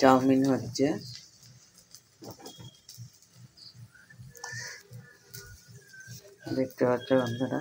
Chowmein হচ্ছে। দেখতে পাচ্ছ বন্ধুরা,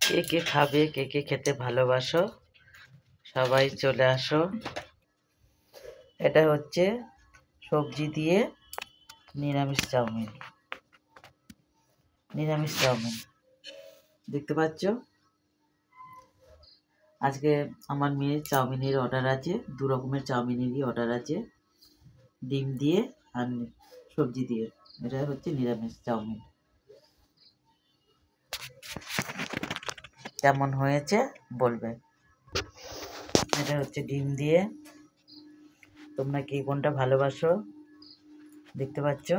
কে কে খাবে, কে কে খেতে ভালোবাসো, সবাই চলে আসো। এটা হচ্ছে সবজি দিয়ে নিরামিষ চাউমিন। নিরামিষ চাউমিন দেখতে পাচ্ছ। আজকে আমার মেয়ের চাউমিনের অর্ডার আছে, 2 রকমের চাউমিনেরই অর্ডার আছে, ডিম দিয়ে আর সবজি দিয়ে। এটা হচ্ছে নিরামিষ চাউমিন। কেমন হয়েছে বলবে। এটা হচ্ছে ডিম দিয়ে। তোমরা কি কোনটা ভালোবাসো দেখতে পাচ্ছ।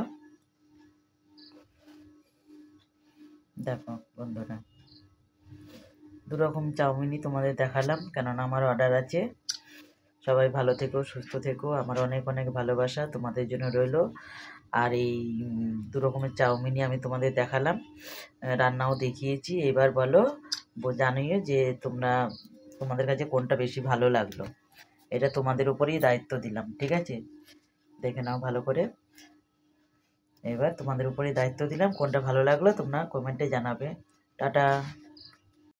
দেখো বন্ধুরা, 2 রকম চাউমিনই তোমাদের দেখালাম, কেননা আমার অর্ডার আছে। সবাই ভালো থেকো, সুস্থ থেকো। আমার অনেক অনেক ভালোবাসা তোমাদের জন্য রইলো। আর এই 2 রকমের চাউমিনই আমি তোমাদের দেখালাম, রান্নাও দেখিয়েছি। এবার বলো, জানিও যে তোমাদের কাছে কোনটা বেশি ভালো লাগলো। এটা তোমাদের উপরেই দায়িত্ব দিলাম, ঠিক আছে? দেখে নাও ভালো করে। এবার তোমাদের উপরেই দায়িত্ব দিলাম, কোনটা ভালো লাগলো তোমরা কমেন্টে জানাবে। টাটা।